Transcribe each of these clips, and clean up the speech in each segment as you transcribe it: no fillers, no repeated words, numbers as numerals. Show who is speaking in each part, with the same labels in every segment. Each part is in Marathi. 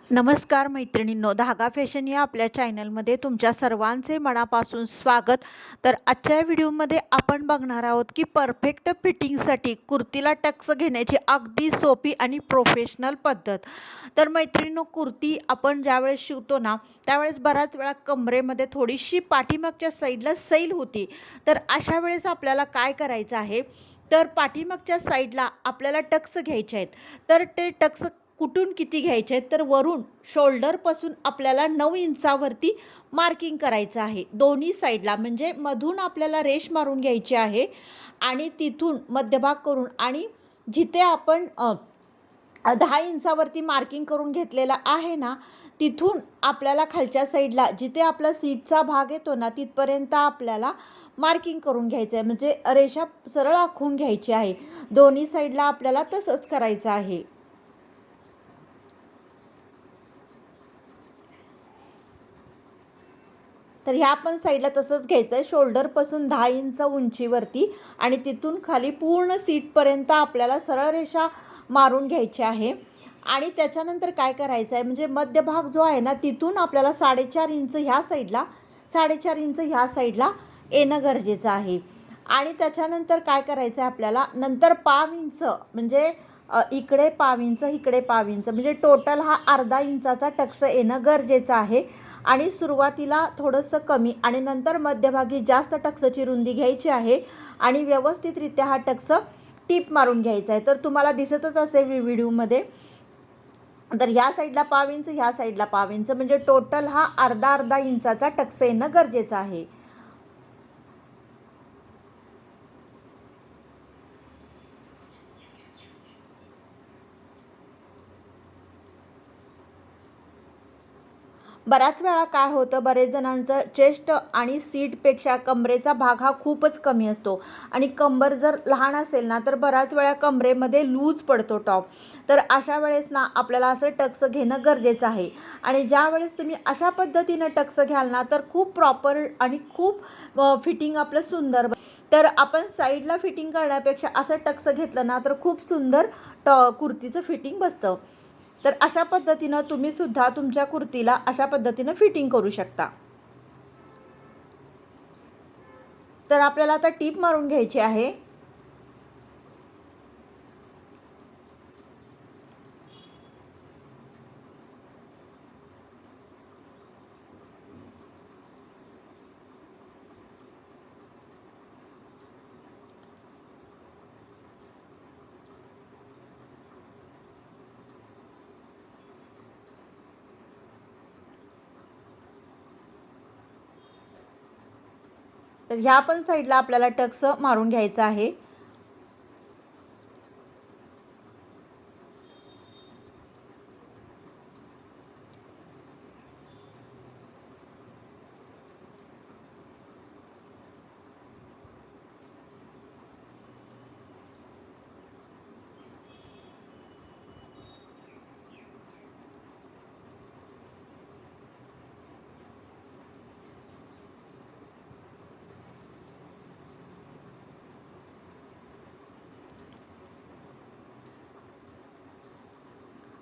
Speaker 1: नमस्कार मैत्रिणींनो, धागा फॅशन या आपल्या चॅनलमध्ये तुमच्या सर्वांचे मनापासून स्वागत. तर आजच्या व्हिडिओमध्ये आपण बघणार आहोत की परफेक्ट फिटिंगसाठी कुर्तीला टक्स घेण्याची अगदी सोपी आणि प्रोफेशनल पद्धत. तर मैत्रिणींनो, कुर्ती आपण ज्यावेळेस शिवतो ना, त्यावेळेस बऱ्याच वेळा कमरेमध्ये थोडीशी पाठीमागच्या साईडला सैल होती. तर अशा वेळेस आपल्याला काय करायचं आहे, तर पाठीमागच्या साईडला आपल्याला टक्स घ्यायचे आहेत. तर ते टक्स कुठून किती घ्यायचे आहेत, तर वरून शोल्डरपासून आपल्याला 9 इंचावरती मार्किंग करायचं आहे. दोन्ही साईडला म्हणजे मधून आपल्याला रेष मारून घ्यायची आहे आणि तिथून मध्यभाग करून आणि जिथे आपण 10 इंचावरती मार्किंग करून घेतलेलं आहे ना, तिथून आपल्याला खालच्या साईडला जिथे आपला सीटचा भाग येतो ना, तिथपर्यंत आपल्याला मार्किंग करून घ्यायचं आहे. म्हणजे रेषा सरळ आखून घ्यायची आहे. दोन्ही साईडला आपल्याला तसंच करायचं आहे. तर ह्या पण साईडला तसंच घ्यायचं आहे. शोल्डरपासून 10 इंच उंचीवरती आणि तिथून खाली पूर्ण सीटपर्यंत आपल्याला सरळ रेषा मारून घ्यायची आहे. आणि त्याच्यानंतर काय करायचं आहे, म्हणजे मध्यभाग जो आहे ना, तिथून आपल्याला 4.5 इंच ह्या साईडला, 4.5 इंच ह्या साईडला येणं गरजेचं आहे. आणि त्याच्यानंतर काय करायचं आहे आपल्याला, नंतर पाव इंच म्हणजे इकडे पाव इंच, इकडे पाव इंच, म्हणजे टोटल हा अर्धा इंचाचा टक्स येणं गरजेचं आहे. आणि सुरुवातीला थोडंसं कमी आणि नंतर मध्यभागी जास्त टक्सची रुंदी घ्यायची आहे आणि व्यवस्थितरित्या हा टक्स टीप मारून घ्यायचा आहे. तर तुम्हाला दिसतच असेल व्हिडिओमध्ये. तर ह्या साईडला पाव इंच, ह्या साईडला पाव इंच, म्हणजे टोटल हा अर्धा अर्धा इंचाचा टक्स येणं गरजेचं आहे. बऱ्याच वेळा काय होतं, बरेच जणांचं चेस्ट आणि सीटपेक्षा कमरेचा भाग हा खूपच कमी असतो आणि कंबर जर लहान असेल ना, तर बऱ्याच वेळा कमरेमध्ये लूज पडतो टॉप. तर अशा वेळेस ना आपल्याला असं टक्स घेणं गरजेचं आहे. आणि ज्या वेळेस तुम्ही अशा पद्धतीनं टक्स घ्याल ना, तर खूप प्रॉपर आणि खूप फिटिंग आपलं सुंदर तर आपण साईडला फिटिंग करण्यापेक्षा असं टक्स घेतलं ना, तर खूप सुंदर कुर्तीचं फिटिंग बसतं. तर अशा पद्धतीनं तुम्ही सुद्धा तुमच्या कुर्तीला अशा पद्धतीनं फिटिंग करू शकता. तर आपल्याला आता टीप मारून घ्यायची आहे. तर ह्या पण साईडला आपल्याला टक्स मारून घ्यायचा आहे.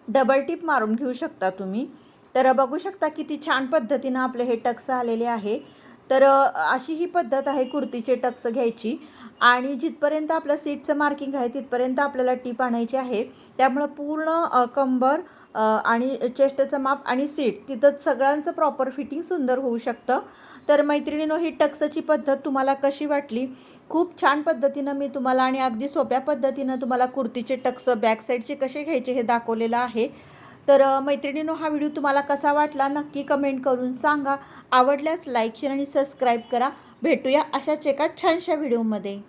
Speaker 1: डबल टिप मारून घेऊ शकता तुम्ही. तर बघू शकता किती छान पद्धतीनं आपले हे टक्स आलेले आहे. तर अशी ही पद्धत आहे कुर्तीचे टक्स घ्यायची. आणि जिथपर्यंत आपलं सीटचं मार्किंग आहे तिथपर्यंत आपल्याला टीप आणायची आहे. त्यामुळं पूर्ण कंबर आणि चेस्टचं माप आणि सीट तिथं सगळ्यांचं प्रॉपर फिटिंग सुंदर होऊ शकतं. तर मैत्रिणींनो, ही टक्सची पद्धत तुम्हाला कशी वाटली? खूप छान पद्धतीनं मी तुम्हाला आणि अगदी सोप्या पद्धतीनं तुम्हाला कुर्तीचे टक्स बॅक साईडचे कसे घ्यायचे हे दाखवलेलं आहे. तर मैत्रिणींनो, हा व्हिडिओ तुम्हाला कसा वाटला नक्की कमेंट करून सांगा. आवडल्यास लाईक, शेअर आणि सबस्क्राईब करा. भेटूया अशाच एका छानशा व्हिडिओमध्ये.